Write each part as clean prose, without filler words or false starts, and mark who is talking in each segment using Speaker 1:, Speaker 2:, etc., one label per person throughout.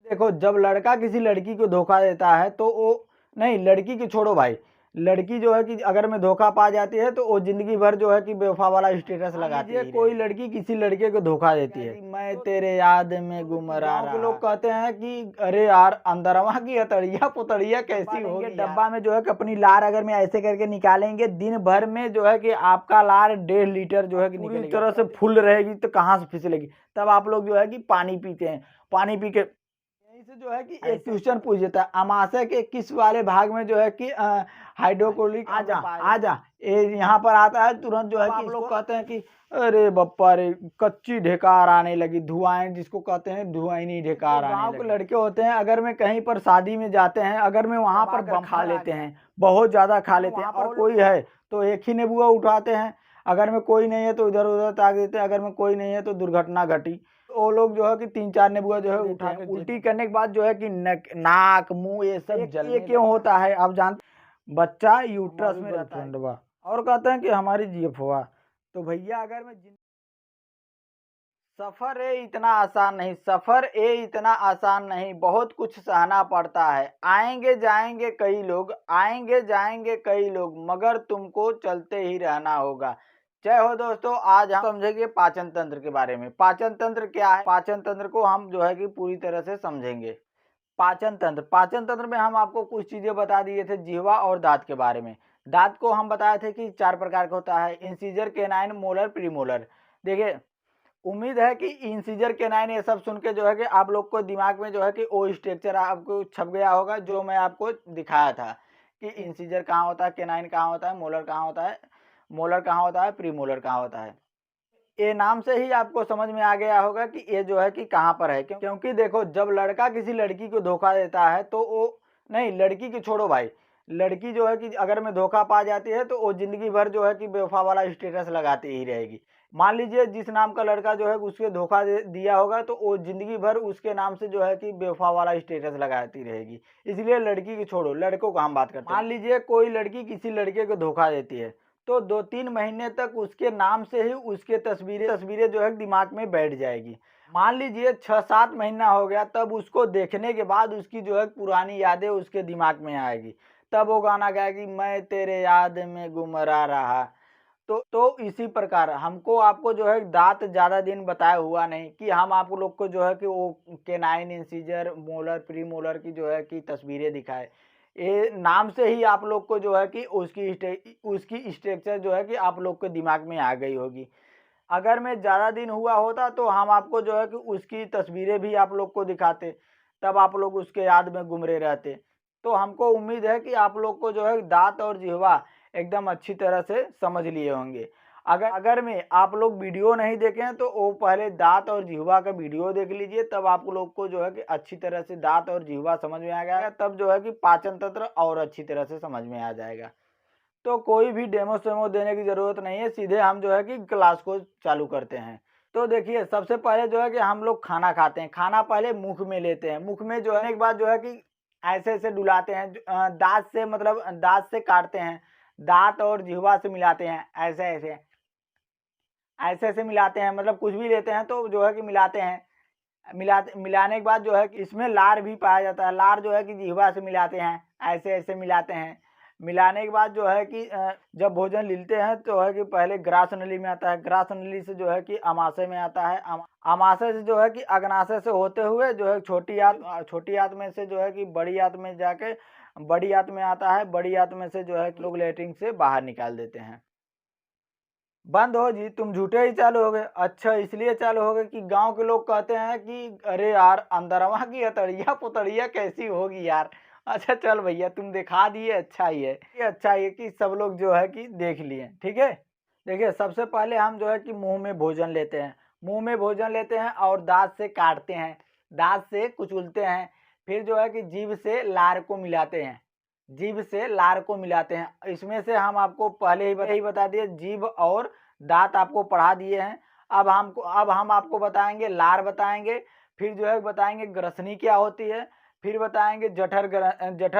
Speaker 1: देखो, जब लड़का किसी लड़की को धोखा देता है तो वो नहीं, लड़की की छोड़ो भाई, लड़की जो है कि अगर में धोखा पा जाती है तो वो जिंदगी भर जो है कि बेवफा वाला स्टेटस लगाती है। कोई लड़की किसी लड़के को धोखा देती है, मैं तेरे याद में गुमरा रहा। लोग कहते हैं कि अरे यार, अंदरवा की अतड़िया पुतड़िया कैसी होगी। डब्बा में जो है कि अपनी लार अगर में ऐसे करके निकालेंगे, दिन भर में जो है कि आपका लार 1.5 लीटर जो है कि पूरी तरह से फुल रहेगी, तो कहाँ से फिसलेगी। तब आप लोग जो है कि पानी पीते हैं, पानी पी के यहीं से जो है कि एक क्वेश्चन पूछ देता है, अमाशय के किस वाले भाग में जो है कि हाइड्रोक्लोरिक आजा ये यहाँ पर आता है, तुरंत जो है कि आप लोग कहते हैं कि अरे बप्पा रे, कच्ची ढेकार आने लगी, धुआं जिसको कहते हैं, धुआंनी ढेकार आने लगी। गाँव के लड़के होते हैं, अगर मैं कहीं पर शादी में जाते हैं, अगर मैं वहां पर बम खा लेते हैं, बहुत ज्यादा खा लेते हैं, और कोई है तो एक ही नेबुआ उठाते हैं, अगर में कोई नहीं है तो इधर उधर ताक देते हैं, अगर में कोई नहीं है तो दुर्घटना घटी। वो लोग जो है कि 3-4 नेबुआ जो है उठा के उल्टी करने के बाद जो है कि नाक मुंह ये सब जलने। ये क्यों होता है आप जानते? बच्चा यूट्रस में रहता है, और कहते हैं कि हमारी जीएफ हुआ। तो भैया, अगर मैं सफर ए इतना आसान नहीं, सफर ए इतना आसान नहीं, बहुत कुछ सहना पड़ता है। आएंगे जाएंगे कई लोग, आएंगे जाएंगे कई लोग, मगर तुमको चलते ही रहना होगा। जय हो दोस्तों, आज हम समझेंगे पाचन तंत्र के बारे में। पाचन तंत्र क्या है? पाचन तंत्र को हम जो है कि पूरी तरह से समझेंगे। पाचन तंत्र में हम आपको कुछ चीजें बता दिए थे, जिह्वा और दांत के बारे में। दांत को हम बताए थे कि 4 प्रकार का होता है, इंसीजर, केनाइन, मोलर, प्रीमोलर। देखिए, उम्मीद है कि इंसीजर, केनाइन ये सब सुन के जो है कि आप लोग को दिमाग में जो है कि वो स्ट्रक्चर आपको छप गया होगा जो मैं आपको दिखाया था कि इंसीजर कहाँ होता है, केनाइन कहाँ होता है, मोलर कहाँ होता है, मोलर कहाँ होता है, प्रीमोलर कहाँ होता है। ये नाम से ही आपको समझ में आ गया होगा कि ये जो है कि कहाँ पर है। क्योंकि देखो, जब लड़का किसी लड़की को धोखा देता है तो वो नहीं, लड़की की छोड़ो भाई, लड़की जो है कि अगर में धोखा पा जाती है तो वो जिंदगी भर जो है कि बेवफा वाला स्टेटस लगाती ही रहेगी। मान लीजिए जिस नाम का लड़का जो है उसके धोखा दिया होगा तो वो जिंदगी भर उसके नाम से जो है कि बेवफा वाला स्टेटस लगाती रहेगी। इसलिए लड़की की छोड़ो, लड़कों को हम बात करते हैं। मान लीजिए कोई लड़की किसी लड़के को धोखा देती है, तो 2-3 महीने तक उसके नाम से ही उसके तस्वीरें जो है दिमाग में बैठ जाएगी। मान लीजिए 6-7 महीना हो गया, तब उसको देखने के बाद उसकी जो है पुरानी यादें उसके दिमाग में आएगी, तब वो गाना गाएगी, मैं तेरे याद में गुमरा रहा। तो इसी प्रकार हमको आपको जो है दांत ज्यादा दिन बताया हुआ नहीं कि हम आप लोग को जो है कि वो canine, incisor, molar, pre molar की जो है कि तस्वीरें दिखाए। ये नाम से ही आप लोग को जो है कि उसकी स्ट्रक्चर जो है कि आप लोग के दिमाग में आ गई होगी। अगर मैं ज़्यादा दिन हुआ होता तो हम आपको जो है कि उसकी तस्वीरें भी आप लोग को दिखाते, तब आप लोग उसके याद में गुमरे रहते। तो हमको उम्मीद है कि आप लोग को जो है दांत और जिह्वा एकदम अच्छी तरह से समझ लिए होंगे। अगर अगर में आप लोग वीडियो नहीं देखे हैं तो वो पहले दांत और जिह्वा का वीडियो देख लीजिए, तब आप लोग को जो है कि अच्छी तरह से दांत और जिह्वा समझ में आ जाएगा, तब जो है कि पाचन तंत्र और अच्छी तरह से समझ में आ जाएगा। तो कोई भी डेमो सेमो देने की जरूरत नहीं है, सीधे हम जो है कि क्लास को चालू करते हैं। तो देखिए, सबसे पहले जो है कि हम लोग खाना खाते हैं, खाना पहले मुख में लेते हैं, मुख में जो है एक बार जो है कि ऐसे ऐसे डुलाते हैं, दांत से, मतलब दांत से काटते हैं, दांत और जिह्वा से मिलाते हैं, ऐसे ऐसे ऐसे ऐसे मिलाते हैं, मतलब कुछ भी लेते हैं तो जो है कि मिलाते हैं। मिलाने के बाद जो है कि इसमें लार भी पाया जाता है, लार जो है कि जिह्वा से मिलाते हैं, ऐसे ऐसे मिलाते हैं। मिलाने के बाद जो है कि जब भोजन लीलते हैं तो है कि पहले ग्रास नली में आता है, ग्रास नली से जो है कि अमाशय में आता है, अमाशय से जो है कि अग्नाशय से होते हुए जो है छोटी आंत में से जो है कि बड़ी आंत में जाके बड़ी आंत में आता है, बड़ी आंत में से जो है कि लोग लेटरिन से बाहर निकाल देते हैं। बंद हो जी, तुम झूठे ही चालू हो गए। अच्छा, इसलिए चालू हो गए कि गांव के लोग कहते हैं कि अरे यार, अंदरवा की अतड़िया पुतड़िया कैसी होगी यार। अच्छा चल भैया, तुम दिखा दिए, अच्छा ही है, ये अच्छा ही है कि सब लोग जो है कि देख लिए। ठीक है, देखिए, सबसे पहले हम जो है कि मुंह में भोजन लेते हैं, मुंह में भोजन लेते हैं और दांत से काटते हैं, दांत से कुचलते हैं, फिर जो है कि जीभ से लार को मिलाते हैं, जीभ से लार को मिलाते हैं। इसमें से हम आपको पहले ही बता दिए, जीभ और दांत आपको पढ़ा दिए हैं। अब हम आपको बताएंगे लार, बताएंगे, फिर जो है बताएंगे ग्रसनी क्या होती है, फिर बताएंगे जठर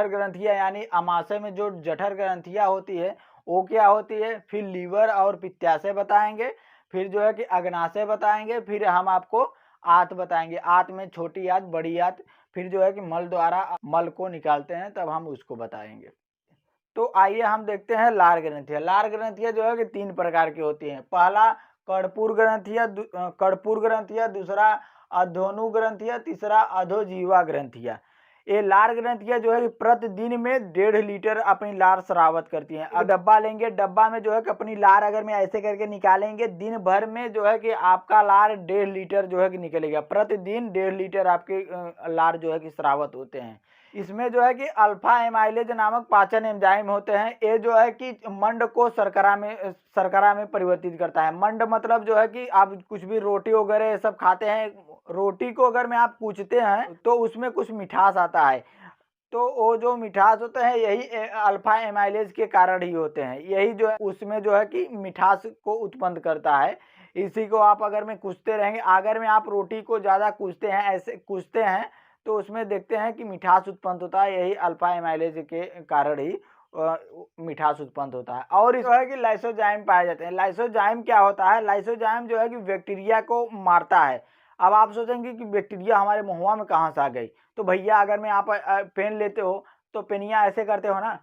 Speaker 1: ग्रंथियां, यानी अमाशय में जो जठर ग्रंथियां होती है वो क्या होती है, फिर लीवर और पित्ताशय बताएंगे, फिर जो है कि अग्नाशय बताएंगे, फिर हम आपको आंत बताएंगे, आंत में छोटी आंत, बड़ी आंत, फिर जो है कि मल द्वारा मल को निकालते हैं, तब हम उसको बताएंगे। तो आइए हम देखते हैं लार ग्रंथियां। लार ग्रंथियां जो है कि 3 प्रकार की होती हैं। पहला कर्पूर ग्रंथियां, दूसरा अधोनु ग्रंथियां, तीसरा अधोजीवा ग्रंथियां। ये लार ग्रंथियां जो है कि प्रतिदिन में 1.5 लीटर अपनी लार स्रावित करती हैं। अब डब्बा लेंगे, डब्बा में जो है कि अपनी लार अगर में ऐसे करके निकालेंगे, दिन भर में जो है कि आपका लार 1.5 लीटर जो है कि निकलेगा। प्रतिदिन 1.5 लीटर आपके लार जो है कि स्रावित होते हैं। इसमें जो है कि अल्फा एमाइलेज नामक पाचन एंजाइम होते हैं। ये जो है कि मंड को शर्करा में परिवर्तित करता है। मंड मतलब जो है कि आप कुछ भी रोटी वगैरह ये सब खाते हैं, रोटी को अगर में आप कूचते हैं तो उसमें कुछ मिठास आता है, तो वो जो मिठास होते हैं यही अल्फा एमाइलेज के कारण ही होते हैं। यही जो है उसमें जो है कि मिठास को उत्पन्न करता है। इसी को आप अगर में कूचते रहेंगे, अगर में आप रोटी को ज़्यादा कूचते हैं, ऐसे कूचते हैं, तो उसमें देखते हैं कि मिठास उत्पन्न होता है। यही अल्फा एमाइलेज के कारण ही मिठास उत्पन्न होता है। और जो है कि लाइसोजाइम पाए जाते हैं। लाइसोजाइम क्या होता है? लाइसोजाइम जो है कि बैक्टीरिया को मारता है। अब आप सोचेंगे कि बैक्टीरिया हमारे मुंह में कहाँ से आ गई? तो भैया अगर मैं आप पेन लेते हो तो पेनिया ऐसे करते हो ना,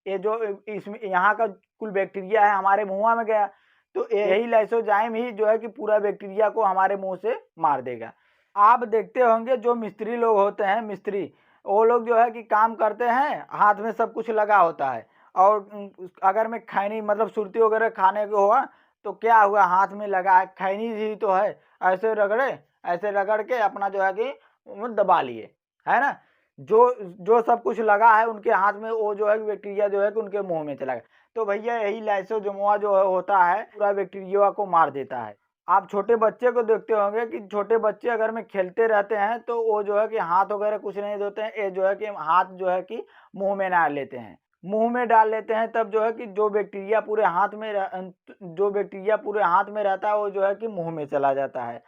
Speaker 1: ये जो इसमें यहाँ का कुल बैक्टीरिया है हमारे मुंह में गया, तो यही लाइसोजाइम ही जो है कि पूरा बैक्टीरिया को हमारे मुंह से मार देगा। आप देखते होंगे जो मिस्त्री लोग होते हैं, मिस्त्री, वो लोग जो है कि काम करते हैं, हाथ में सब कुछ लगा होता है, और अगर मैं खैनी मतलब सुरती वगैरह खाने को हुआ तो क्या हुआ, हाथ में लगा है, खैनी ही तो है, ऐसे रगड़ के अपना जो है कि दबा लिए, है ना। जो सब कुछ लगा है उनके हाथ में, वो जो है बैक्टीरिया जो है कि उनके मुंह में चला गया। तो भैया यही लाइसोजाइम जो होता है पूरा बैक्टीरिया को मार देता है। आप छोटे बच्चे को देखते होंगे कि छोटे बच्चे अगर में खेलते रहते हैं तो वो जो है कि हाथ वगैरह कुछ नहीं धोते हैं, ये जो है कि हाथ जो है कि मुंह में डाल लेते हैं, तब जो है कि जो बैक्टीरिया पूरे हाथ में रहता है वो जो है कि मुंह में चला जाता है।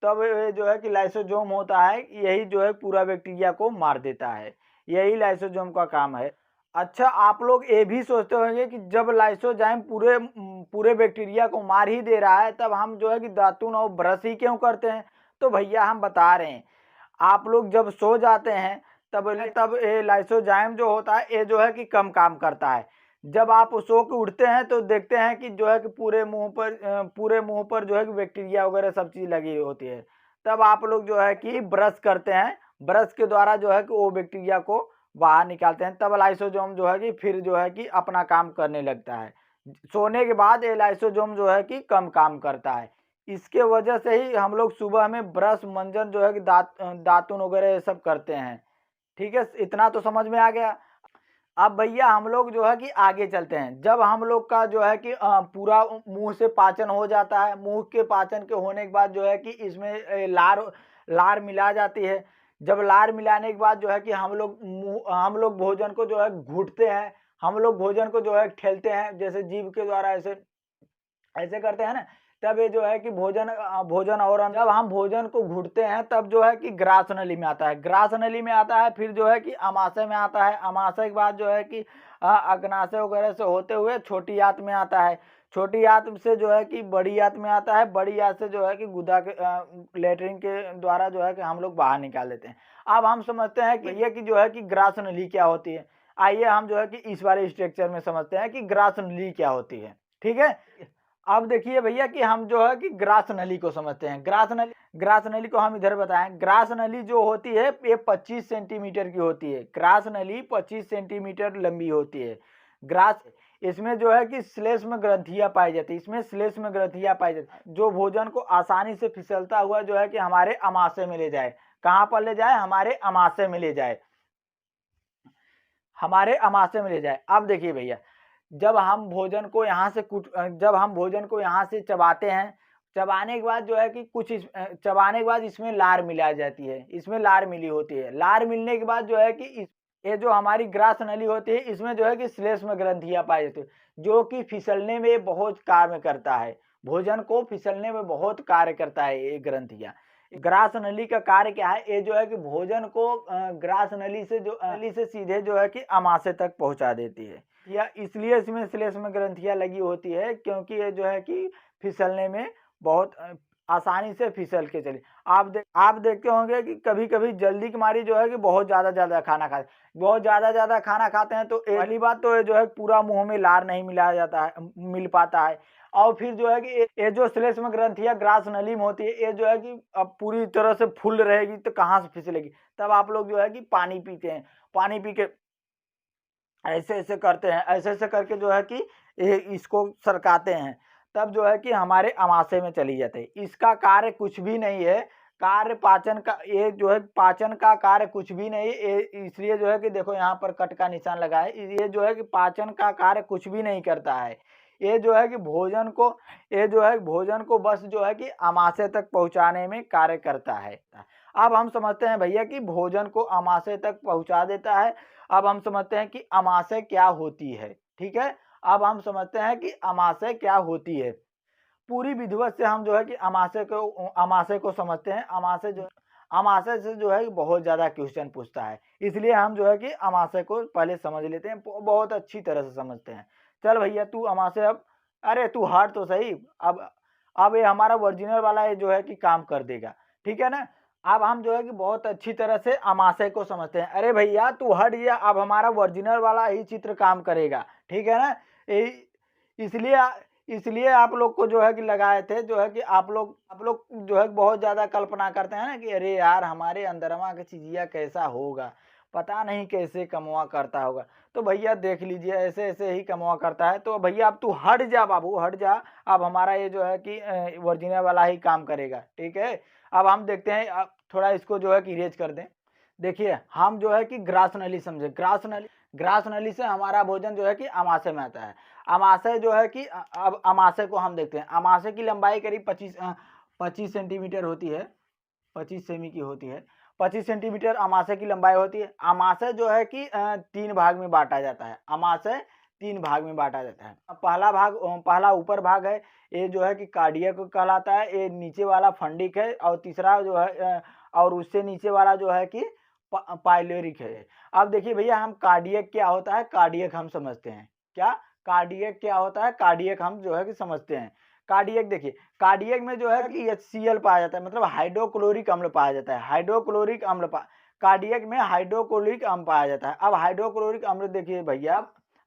Speaker 1: तब ये जो है कि लाइसोजाइम होता है, यही जो है पूरा बैक्टीरिया को मार देता है। यही लाइसोजाइम का काम है। अच्छा, आप लोग ये भी सोचते होंगे कि जब लाइसोजाइम पूरे बैक्टीरिया को मार ही दे रहा है, तब हम जो है कि दातून और ब्रश ही क्यों करते हैं? तो भैया हम बता रहे हैं, आप लोग जब सो जाते हैं तब ये लाइसोजाइम जो होता है ये जो है कि कम काम करता है। जब आप सो के उठते हैं तो देखते हैं कि जो है कि पूरे मुंह पर जो है कि बैक्टीरिया वगैरह सब चीज लगी होती है। तब आप लोग जो है कि ब्रश करते हैं, ब्रश के द्वारा जो है कि वो बैक्टीरिया को बाहर निकालते हैं। तब लाइसोजाइम जो है कि फिर जो है कि अपना काम करने लगता है। सोने के बाद ये लाइसोजाइम जो है कि कम काम करता है। इसके वजह से ही हम लोग सुबह में ब्रश मंजन जो है कि दातुन वगैरह ये सब करते हैं। ठीक है, इतना तो समझ में आ गया। अब भैया हम लोग जो है कि आगे चलते हैं। जब हम लोग का जो है कि पूरा मुंह से पाचन हो जाता है, मुंह के पाचन के होने के बाद जो है कि इसमें लार मिला जाती है। जब लार मिलाने के बाद जो है कि हम लोग भोजन को जो है घुटते हैं, हम लोग भोजन को जो है ठेलते हैं, जैसे जीभ के द्वारा ऐसे ऐसे करते हैं ना। तब ये जो है कि भोजन और जब हम भोजन को घुटते हैं तब जो है कि ग्रास नली में आता है, फिर जो है कि अमाशय में आता है, अमाशय के बाद जो है कि अग्नाशय वगैरह से होते हुए छोटी आंत में आता है, छोटी आंत से जो है कि बड़ी आंत में आता है, बड़ी आंत से जो है कि गुदा के लेटरिन के द्वारा जो है कि हम लोग बाहर निकाल देते हैं। अब हम समझते हैं कि ये कि जो है कि ग्रास नली क्या होती है। आइए हम जो है कि इस वाले स्ट्रक्चर में समझते हैं कि ग्रास नली क्या होती है। ठीक है, अब देखिए भैया कि हम जो है कि ग्रास नली को समझते हैं। ग्रास नली को हम इधर बताएं। ग्रास नली जो होती है ये 25 सेंटीमीटर की होती है। ग्रास नली 25 सेंटीमीटर लंबी होती है। इसमें जो है कि श्लेष्म ग्रंथियां पाई जाती है, जो भोजन को आसानी से फिसलता हुआ जो है कि हमारे अमाशय में ले जाए। कहाँ पर ले जाए? हमारे अमाशय में ले जाए, अब देखिए भैया, जब हम भोजन को यहाँ से चबाते हैं, चबाने के बाद जो है कि चबाने के बाद इसमें लार मिला जाती है, इसमें लार मिली होती है। लार मिलने के बाद जो है कि ये जो हमारी ग्रास नली होती है इसमें जो है कि श्लेष्म ग्रंथियां पाई जाती है, जो कि फिसलने में बहुत कार्य करता है, भोजन को फिसलने में बहुत कार्य करता है ये ग्रंथियां। ग्रास नली का कार्य क्या है? ये जो है कि भोजन को ग्रास नली से सीधे जो है कि अमाशय तक पहुंचा देती है। या इसलिए इसमें श्लेष्म ग्रंथियां लगी होती है क्योंकि ये जो है कि फिसलने में बहुत आसानी से फिसल के चले। आप देखते होंगे कि कभी-कभी जल्दी की मारी जो है कि बहुत ज़्यादा खाना खाते हैं तो पहली बात तो ये जो है पूरा मुँह में लार नहीं मिल पाता है। और फिर जो है कि ये जो श्लेष्म ग्रंथियाँ ग्रास नली में होती है, ये जो है कि अब पूरी तरह से फुल रहेगी तो कहाँ से फिसलेगी। तब आप लोग जो है कि पानी पीते हैं, पानी पी के ऐसे-ऐसे करते हैं, ऐसे-ऐसे करके जो है कि इसको सरकाते हैं, तब जो है कि हमारे अमाशय में चली जाती है। इसका कार्य कुछ भी नहीं है, कार्य पाचन का, ये जो है पाचन का कार्य कुछ भी नहीं है, ये इसलिए जो है कि देखो यहाँ पर कट का निशान लगा है, ये जो है कि पाचन का कार्य कुछ भी नहीं करता है। ये जो है कि भोजन को बस जो है कि अमाशय तक पहुँचाने में कार्य करता है। अब हम समझते हैं भैया कि भोजन को अमाशय तक पहुँचा देता है। अब हम समझते हैं कि अमाशय क्या होती है, ठीक है? अब हम समझते हैं कि अमाशय क्या होती है। पूरी विधिवत से हम जो है कि अमाशय को समझते हैं। अमाशय से जो है बहुत ज़्यादा क्वेश्चन पूछता है, इसलिए हम जो है कि अमाशय को पहले समझ लेते हैं, बहुत अच्छी तरह से समझते हैं। चल भैया तू अमाशय अब, अरे तू हट तो सही, अब ये हमारा ओरिजिनल वाला ये जो है कि काम कर देगा, ठीक है ना? अब हम जो है कि बहुत अच्छी तरह से अमाशय को समझते हैं। अरे भैया तू हट गया, अब हमारा ओरिजिनल वाला ही चित्र काम करेगा, ठीक है ना? इसलिए इसलिए आप लोग को जो है कि लगाए थे, जो है कि आप लोग जो है बहुत ज़्यादा कल्पना करते हैं ना कि अरे यार हमारे अंदरमा का चीज़िया कैसा होगा, पता नहीं कैसे कमवा करता होगा। तो भैया देख लीजिए ऐसे-ऐसे ही कमवा करता है। तो भैया अब तू हट जा बाबू, हट जा। अब हमारा ये जो है कि ओरिजिनल वाला ही काम करेगा, ठीक है? अब हम देखते हैं, थोड़ा इसको जो है कि इरेज़ कर दें। देखिए हम जो है कि ग्रास नली समझे, ग्रास नली से हमारा भोजन जो है कि अमाशय में आता है। अमाशय जो है कि अब अमाशय को हम देखते हैं। अमाशय की लंबाई करीब 25 सेंटीमीटर होती है, 25 सेमी की होती है। 25 सेंटीमीटर अमाशय की लंबाई होती है। अमाशय जो है कि 3 भाग में बाँटा जाता है। अमाशय 3 भाग में बाँटा जाता है। पहला ऊपर भाग है, ये जो है कि कार्डियक कहलाता है, ये नीचे वाला फंडिक है, और तीसरा जो है और उससे नीचे वाला जो है कि पाइलोरिक है। अब देखिए भैया हम कार्डियक क्या होता है, कार्डियक हम समझते हैं। क्या कार्डियक क्या होता है, कार्डियक हम जो है कि समझते हैं। कार्डियक देखिए, कार्डियक में जो है कि HCl पाया जाता है, मतलब हाइड्रोक्लोरिक अम्ल पाया जाता है। कार्डियक में हाइड्रोक्लोरिक अम्ल पाया जाता है। अब हाइड्रोक्लोरिक अम्ल देखिए भैया,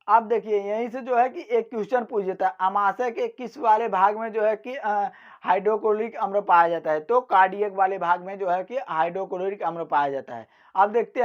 Speaker 1: अब देखिए यहीं से जो है कि एक क्वेश्चन पूछ देता है, अमाशय के किस वाले भाग में जो है कि हाइड्रोक्लोरिक अम्ल पाया जाता है? तो कार्डियक वाले भाग में जो है कि हाइड्रोक्लोरिक अम्ल पाया जाता है। अब देखते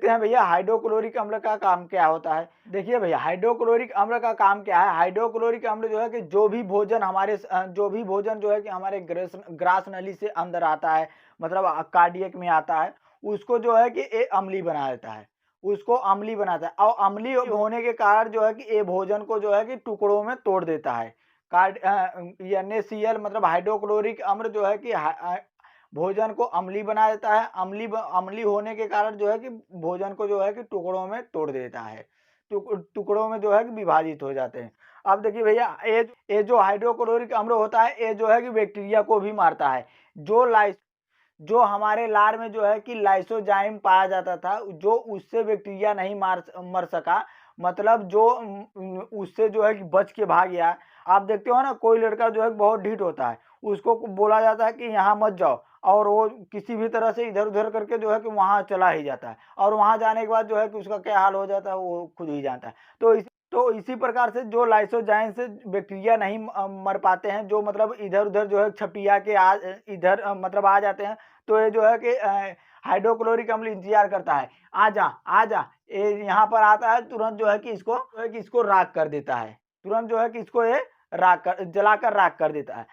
Speaker 1: हैं भैया हाइड्रोक्लोरिक अम्ल का काम क्या होता है। देखिए भैया हाइड्रोक्लोरिक अम्ल का काम क्या है। हाइड्रोक्लोरिक अम्ल जो है कि जो भी भोजन जो है कि हमारे ग्रास नली से अंदर आता है, मतलब कार्डियक में आता है, उसको जो है कि ये अम्लीय बना देता है, उसको अम्लीय बनाता है। और अम्लीय होने के कारण जो है कि ये भोजन को जो है कि टुकड़ों में तोड़ देता है। NaCl मतलब हाइड्रोक्लोरिक अम्ल जो है कि भोजन को अम्लीय बना देता है। अम्लीय होने के कारण जो है कि भोजन को जो है कि टुकड़ों में तोड़ देता है। टुकड़ों में जो है कि विभाजित हो जाते हैं। अब देखिए भैया ये जो हाइड्रोक्लोरिक अम्ल होता है, ये जो है कि बैक्टीरिया को भी मारता है। जो हमारे लार में जो है कि लाइसोजाइम पाया जाता था, जो उससे बैक्टीरिया नहीं मर सका, मतलब जो उससे जो है कि बच के भाग गया। आप देखते हो ना, कोई लड़का जो है बहुत ढीठ होता है, उसको बोला जाता है कि यहाँ मत जाओ, और वो किसी भी तरह से इधर-उधर करके जो है कि वहाँ चला ही जाता है, और वहाँ जाने के बाद जो है कि उसका क्या हाल हो जाता है वो खुद ही जानता है। तो इसी प्रकार से जो लाइसोजाइम से बैक्टीरिया नहीं मर पाते हैं, जो मतलब इधर-उधर जो है छपटिया के इधर मतलब आ जाते हैं, तो ये जो है कि हाइड्रोक्लोरिक अम्ल इंतजार करता है, आजा, ये यहाँ पर आता है, तुरंत जो है कि इसको राख कर देता है। तुरंत जो है कि इसको ये जलाकर राख कर देता है।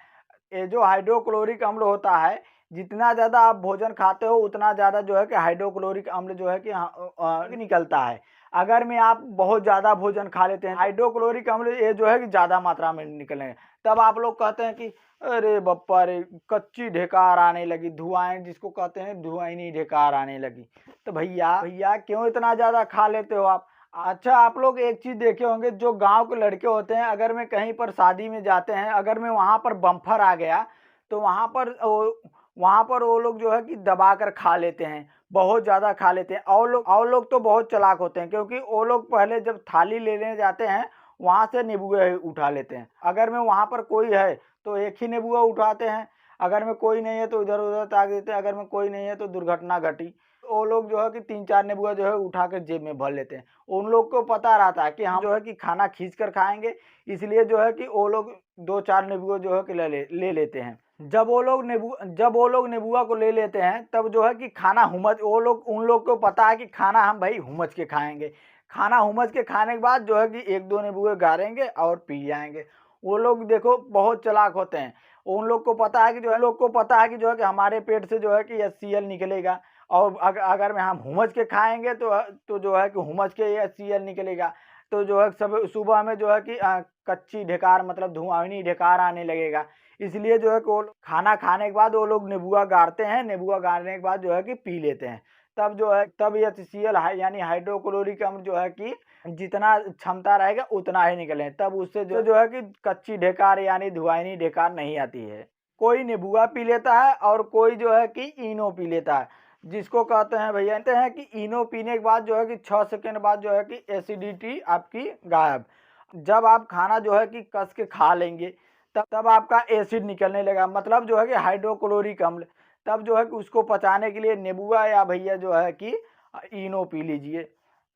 Speaker 1: ये जो हाइड्रोक्लोरिक अम्ल होता है, जितना ज़्यादा आप भोजन खाते हो उतना ज़्यादा जो है कि हाइड्रोक्लोरिक अम्ल जो है कि निकलता है। अगर में आप बहुत ज़्यादा भोजन खा लेते हैं, हाइड्रोक्लोरिक अम्ल ये जो है कि ज़्यादा मात्रा में निकलेंगे, तब आप लोग कहते हैं कि अरे बप्पा रे, कच्ची ढेकार आने लगी, धुआएँ जिसको कहते हैं, धुआँनी ढेकार आने लगी। तो भैया क्यों इतना ज़्यादा खा लेते हो आप? अच्छा आप लोग एक चीज़ देखे होंगे, जो गाँव के लड़के होते हैं, अगर मैं कहीं पर शादी में जाते हैं, अगर मैं वहाँ पर बम्फर आ गया, तो वहाँ पर वो लोग जो है कि दबा कर खा लेते हैं, बहुत ज़्यादा खा लेते हैं। और लोग तो बहुत चालाक होते हैं, क्योंकि वो लोग पहले जब थाली लेने जाते हैं, वहाँ से निबुए उठा लेते हैं। अगर मैं वहाँ पर कोई है तो एक ही नेबुआ उठाते हैं, अगर में कोई नहीं है तो इधर उधर ताक देते हैं, अगर में कोई नहीं है तो दुर्घटना घटी। वो लोग जो है कि 3-4 नेबुआ जो है उठा कर जेब में भर लेते हैं। उन लोग को पता रहता है कि हम जो है कि खाना खींच कर खाएंगे, इसलिए जो है कि वो लोग 2-4 नेबुआ जो है कि ले लेते हैं। जब वो लोग नेबुआ को ले लेते हैं तब जो है कि खाना उन लोग को पता है कि खाना हम भाई हुमच के खाएंगे। खाना हुमच के खाने के बाद जो है कि 1-2 नींबू गाड़ेंगे और पी जाएंगे। वो लोग देखो बहुत चालाक होते हैं। उन लोग को पता है कि जो है कि हमारे पेट से जो है कि HCl निकलेगा, और अगर में हम हुमच के खाएंगे तो जो है कि हुमच के HCl निकलेगा। तो जो है सब सुबह में जो है कि कच्ची ढेकार मतलब धुआंनी ढेकार आने लगेगा। इसलिए जो है कि वो खाना खाने के बाद वो लोग नेबुआ गाड़ते हैं, नेबुआ गाड़ने के बाद जो है कि पी लेते हैं। तब HCl यानी हाइड्रोक्लोरिक अम्ल जो है कि जितना क्षमता रहेगा उतना ही निकले, तब उससे जो है कि कच्ची ढेकार यानी धुआंनी ढेकार नहीं आती है। कोई नेबुआ पी लेता है और कोई जो है कि इनो पी लेता है, जिसको कहते हैं भैया कहते हैं कि इनो पीने के बाद जो है कि 6 सेकंड बाद जो है कि एसिडिटी आपकी गायब। जब आप खाना जो है कि कस के खा लेंगे तब आपका एसिड निकलने लगा, मतलब जो है कि हाइड्रोक्लोरिक अम्ल। तब जो है कि उसको पचाने के लिए नेबुआ या भैया जो है कि इनो पी लीजिए।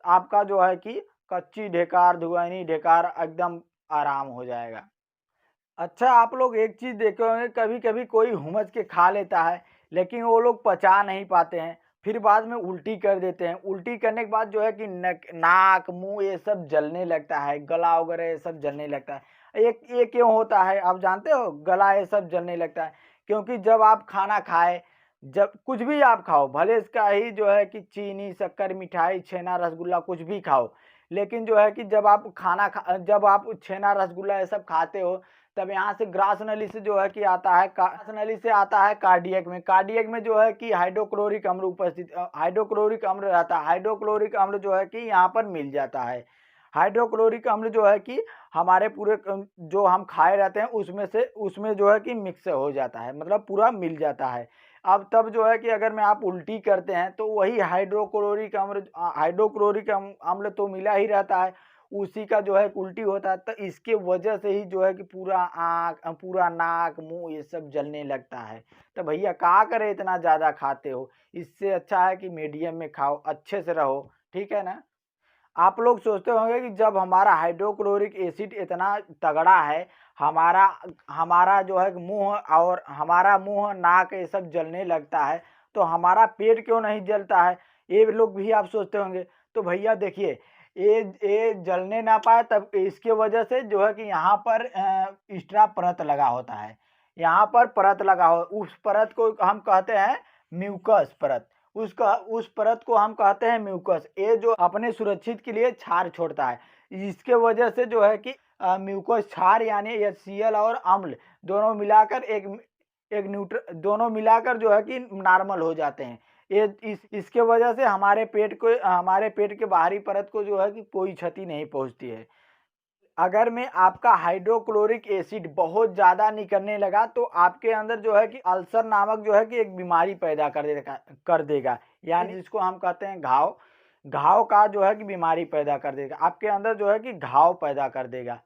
Speaker 1: आपका जो है कि कच्ची ढेकार धुआंनी ढेकार एकदम आराम हो जाएगा। अच्छा, आप लोग एक चीज़ देखे होंगे, कभी-कभी कोई हुमच के खा लेता है, लेकिन वो लोग पचा नहीं पाते हैं, फिर बाद में उल्टी कर देते हैं। उल्टी करने के बाद जो है कि नाक, मुँह ये सब जलने लगता है, गला वगैरह ये सब जलने लगता है। ये क्यों होता है आप जानते हो? गला ये सब जलने लगता है, क्योंकि जब आप खाना खाएँ, जब कुछ भी आप खाओ, भले इसका ही जो है कि चीनी, शक्कर, मिठाई, छेना, रसगुल्ला कुछ भी खाओ, लेकिन जो है कि जब आप छेना, रसगुल्ला ये सब खाते हो, तब यहाँ से ग्रास नली से जो है कि ग्रास नली से आता है कार्डियक में जो है कि हाइड्रोक्लोरिक अम्ल रहता है। हाइड्रोक्लोरिक अम्ल जो है कि यहाँ पर मिल जाता है। हाइड्रोक्लोरिक अम्ल जो है कि हमारे पूरे जो हम खाए रहते हैं उसमें जो है कि मिक्स हो जाता है, मतलब पूरा मिल जाता है। अब तब जो है कि अगर में आप उल्टी करते हैं तो वही हाइड्रोक्लोरिक अम्ल तो मिला ही रहता है, उसी का जो है उल्टी होता है। तो इसके वजह से ही जो है कि पूरा नाक, मुँह ये सब जलने लगता है। तो भैया क्या करें, इतना ज़्यादा खाते हो, इससे अच्छा है कि मीडियम में खाओ, अच्छे से रहो, ठीक है ना? आप लोग सोचते होंगे कि जब हमारा हाइड्रोक्लोरिक एसिड इतना तगड़ा है, हमारा हमारा जो है हमारा मुँह, नाक ये सब जलने लगता है, तो हमारा पेट क्यों नहीं जलता है? ये लोग भी आप सोचते होंगे। तो भैया देखिए, ये जलने ना पाए तब इसके वजह से जो है कि यहाँ पर एक्स्ट्रा परत लगा होता है। यहाँ पर परत लगा हो, उस परत को हम कहते हैं म्यूकस परत। उस परत को हम कहते हैं म्यूकस। ये जो अपने सुरक्षित के लिए क्षार छोड़ता है। इसके वजह से जो है कि म्यूकस क्षार यानी HCl और अम्ल दोनों मिलाकर दोनों मिलाकर जो है कि नॉर्मल हो जाते हैं। इसके वजह से हमारे पेट के बाहरी परत को जो है कि कोई क्षति नहीं पहुंचती है। अगर में आपका हाइड्रोक्लोरिक एसिड बहुत ज़्यादा निकलने लगा तो आपके अंदर जो है कि अल्सर नामक जो है कि एक बीमारी पैदा कर देगा, यानी जिसको हम कहते हैं घाव का जो है कि बीमारी पैदा कर देगा, आपके अंदर जो है कि घाव पैदा कर देगा।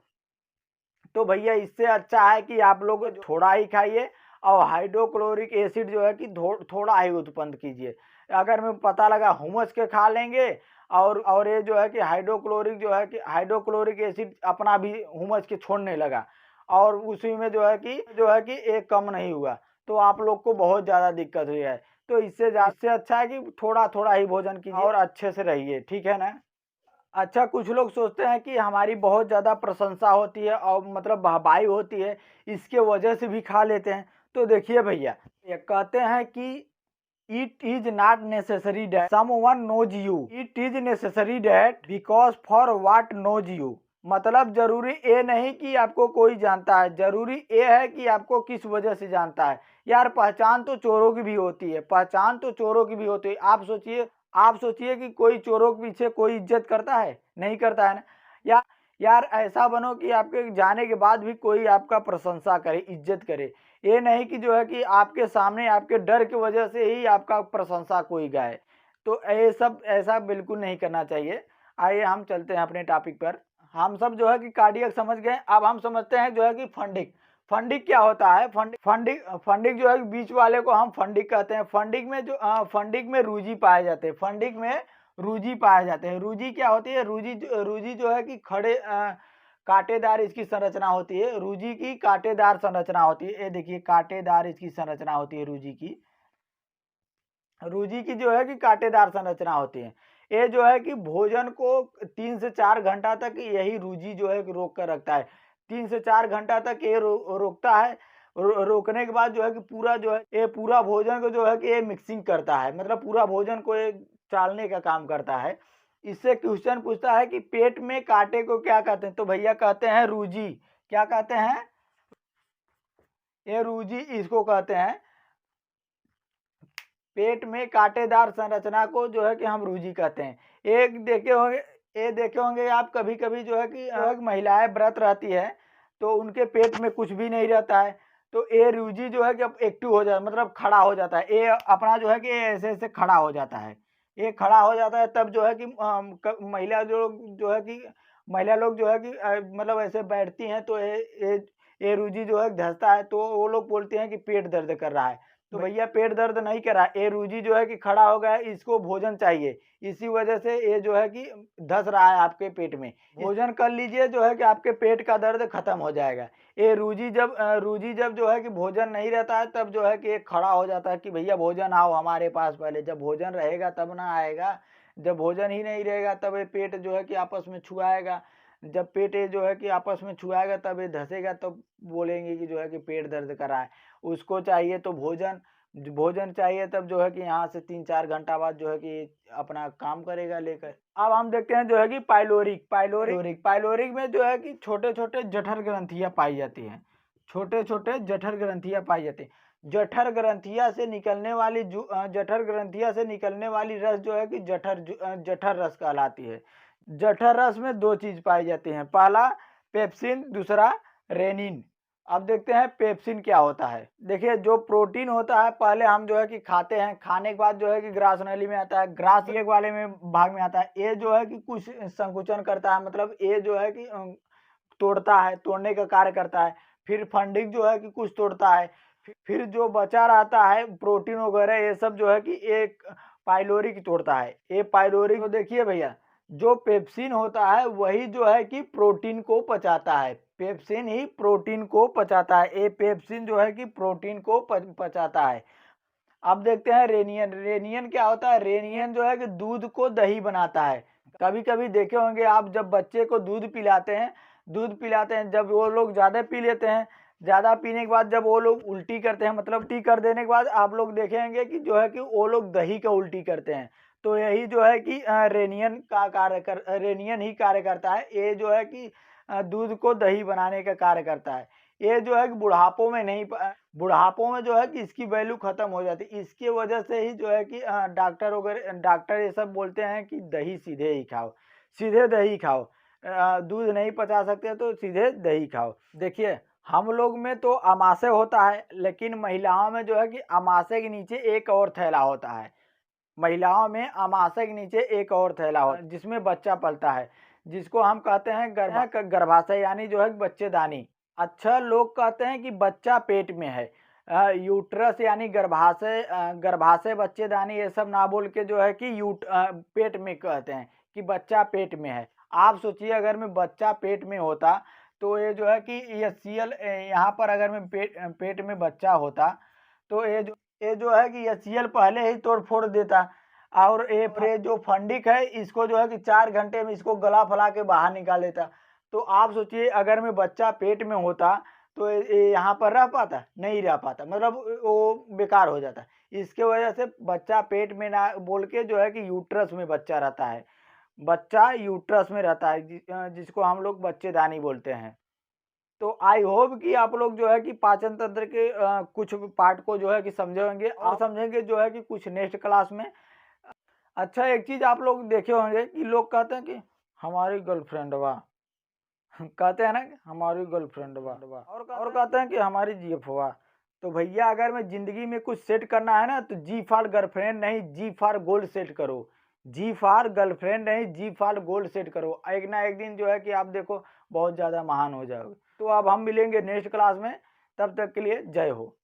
Speaker 1: तो भैया इससे अच्छा है कि आप लोग थोड़ा ही खाइए और हाइड्रोक्लोरिक एसिड जो है कि थोड़ा ही उत्पन्न कीजिए। अगर में पता लगा हुमस के खा लेंगे और ये जो है कि हाइड्रोक्लोरिक एसिड अपना भी हुमस के छोड़ने लगा और उसी में जो है कि एक कम नहीं हुआ, तो आप लोग को बहुत ज़्यादा दिक्कत हुई है। तो इससे अच्छा है कि थोड़ा थोड़ा ही भोजन कीजिए और अच्छे से रहिए, ठीक है ना? अच्छा, कुछ लोग सोचते हैं कि हमारी बहुत ज़्यादा प्रशंसा होती है और मतलब वाहवाही होती है, इसके वजह से भी खा लेते हैं। तो देखिए भैया, ये कहते हैं कि it is not necessary that someone knows you, it is necessary that because for what knows you. मतलब ज़रूरी ये नहीं कि आपको कोई जानता है, ज़रूरी ये है कि आपको किस वजह से जानता है। यार, पहचान तो चोरों की भी होती है, आप सोचिए कि कोई चोरों के पीछे कोई इज्जत करता है? नहीं करता है ना? या यार, ऐसा बनो कि आपके जाने के बाद भी कोई आपका प्रशंसा करे, इज्जत करे। ये नहीं कि जो है कि आपके सामने आपके डर की वजह से ही आपका प्रशंसा कोई गाए। तो ये सब ऐसा बिल्कुल नहीं करना चाहिए। आइए हम चलते हैं अपने टॉपिक पर। हम सब जो है कि कार्डियक समझ गए, अब हम समझते हैं जो है कि फंडिक। फंडिक क्या होता है? फंडिक जो है बीच वाले को हम फंडिक कहते हैं। फंडिक में रूजी पाए जाते हैं। फंडिक में रूजी पाए जाते हैं। रूजी क्या होती है? रूजी जो है कि कांटेदार इसकी संरचना होती है। रूजी की कांटेदार संरचना होती है। ये देखिए कांटेदार इसकी संरचना होती है रूजी की। रूजी की जो है कि कांटेदार संरचना होती है। ये जो है कि भोजन को 3 से 4 घंटा तक यही रूजी जो है कि रोक कर रखता है। 3 से 4 घंटा तक ये रोकता है। रोकने के बाद जो है कि पूरा जो है ये पूरा भोजन को जो है कि ये मिक्सिंग करता है, मतलब पूरा भोजन को ये चालने का काम करता है। इससे क्वेश्चन पूछता है कि पेट में कांटे को क्या कहते हैं? तो भैया कहते हैं रूजी। क्या कहते हैं? ये रूजी इसको कहते हैं। पेट में कांटेदार संरचना को जो है कि हम रूजी कहते हैं। ये देखे होंगे आप कभी कभी जो है कि महिलाएं व्रत रहती है तो उनके पेट में कुछ भी नहीं रहता है, तो ये रूजी जो है कि अब एक्टिव हो जाता है, मतलब खड़ा हो जाता है। ये अपना जो है कि ऐसे ऐसे खड़ा हो जाता है। ये खड़ा हो जाता है तब जो है कि महिला लोग जो है कि मतलब ऐसे बैठती हैं तो ये रूजी जो है धंसता है, तो वो लोग बोलते हैं कि पेट दर्द कर रहा है। तो भैया पेट दर्द नहीं कर रहा है, ये रूजी जो है कि खड़ा हो गया है, इसको भोजन चाहिए, इसी वजह से ये जो है कि धस रहा है आपके पेट में। भोजन कर लीजिए जो है कि आपके पेट का दर्द खत्म हो जाएगा। ये रूजी जब जो है कि भोजन नहीं रहता है तब जो है कि ये खड़ा हो जाता है कि भैया भोजन आओ हमारे पास पहले। जब भोजन रहेगा तब ना आएगा, जब भोजन ही नहीं रहेगा तब ये पेट जो है कि आपस में छुआएगा। जब पेट ये जो है कि आपस में छुआएगा तब ये धसेगा, तब बोलेंगे कि जो है कि पेट दर्द कर रहा है। उसको चाहिए तो भोजन चाहिए, तब जो है कि यहाँ से 3-4 घंटा बाद जो है कि अपना काम करेगा लेकर। अब हम देखते हैं जो है कि पाइलोरिक में जो है कि छोटे छोटे जठर ग्रंथियां पाई जाती हैं। छोटे छोटे जठर ग्रंथियां पाई जाती हैं। जठर ग्रंथिया से निकलने वाली रस जो है कि जठर रस कहलाती है। जठर रस में 2 चीज पाई जाती हैं, पहला पेप्सिन, दूसरा रेनिन। अब देखते हैं पेप्सिन क्या होता है। देखिए जो प्रोटीन होता है पहले हम जो है कि खाते हैं, खाने के बाद जो है कि ग्रास नली में आता है, ग्रास एक वाले में भाग में आता है। ये जो है कि कुछ संकुचन करता है, मतलब ये जो है कि तोड़ता है, तोड़ने का कार्य करता है। फिर फंडिक जो है कि कुछ तोड़ता है। फिर जो बचा रहता है प्रोटीन वगैरह ये सब जो है कि एक पाइलोरिक तोड़ता है। ये पाइलोरिक तो देखिए भैया जो पेप्सिन होता है वही जो है कि प्रोटीन को पचाता है। पेप्सिन ही प्रोटीन को पचाता है। ये पेप्सिन जो है कि प्रोटीन को पचाता है। अब देखते हैं रेनियन। रेनियन क्या होता है? रेनियन जो है कि दूध को दही बनाता है। कभी कभी देखे होंगे आप जब बच्चे को दूध पिलाते हैं, जब वो लोग ज्यादा पी लेते हैं, ज्यादा पीने के बाद जब वो लोग उल्टी करते हैं, मतलब उल्टी कर देने के बाद आप लोग देखेंगे कि जो है कि वो लोग दही का उल्टी करते हैं। तो यही जो है कि रेनियन ही कार्य करता है। ये जो है कि दूध को दही बनाने का कार्य करता है। ये जो है कि बुढ़ापों में जो है कि इसकी वैल्यू खत्म हो जाती है। इसकी वजह से ही जो है कि डॉक्टर ये सब बोलते हैं कि दही सीधे ही खाओ, सीधे दही खाओ। दूध नहीं पचा सकते तो सीधे दही खाओ। देखिए हम लोग में तो अमाशय होता है, लेकिन महिलाओं में जो है कि अमाशय के नीचे एक और थैला होता है। महिलाओं में अमाशय के नीचे एक और थैला होता है जिसमें बच्चा पलता है, जिसको हम कहते हैं गर्भाशय, यानी जो है बच्चेदानी। अच्छा लोग कहते हैं कि बच्चा पेट में है। यूट्रस यानी गर्भाशय बच्चेदानी ये सब ना बोल के जो है कि पेट में कहते हैं कि बच्चा पेट में है। आप सोचिए अगर मैं बच्चा पेट में होता तो ये जो है कि ये सीएल यहाँ पर अगर मैं पेट में बच्चा होता तो ये जो है कि ये सीएल पहले ही तोड़ फोड़ देता। और ये जो फंडिक है इसको जो है कि 4 घंटे में इसको गला फला के बाहर निकाल लेता। तो आप सोचिए अगर मैं बच्चा पेट में होता तो ये यहाँ पर रह पाता? नहीं रह पाता, मतलब वो बेकार हो जाता। इसके वजह से बच्चा पेट में ना बोल के जो है कि यूट्रस में बच्चा रहता है। बच्चा यूट्रस में रहता है जिसको हम लोग बच्चेदानी बोलते हैं। तो आई होप कि आप लोग जो है कि पाचन तंत्र के कुछ पार्ट को जो है कि समझे होंगे और समझेंगे जो है कि कुछ नेक्स्ट क्लास में। अच्छा एक चीज आप लोग देखे होंगे कि लोग कहते हैं कि हमारी गर्लफ्रेंड वाह, कहते हैं ना कि हमारी गर्लफ्रेंड वाह, और कहते हैं कि हमारी जीएफ वाह। तो भैया अगर मैं जिंदगी में कुछ सेट करना है ना तो जी फॉर गर्लफ्रेंड नहीं, जी फॉर गोल्ड सेट करो। जी फॉर गर्लफ्रेंड नहीं, जी फॉर गोल्ड सेट करो। एक ना एक दिन जो है कि आप देखो बहुत ज्यादा महान हो जाओगे। तो अब हम मिलेंगे नेक्स्ट क्लास में। तब तक के लिए जय हो।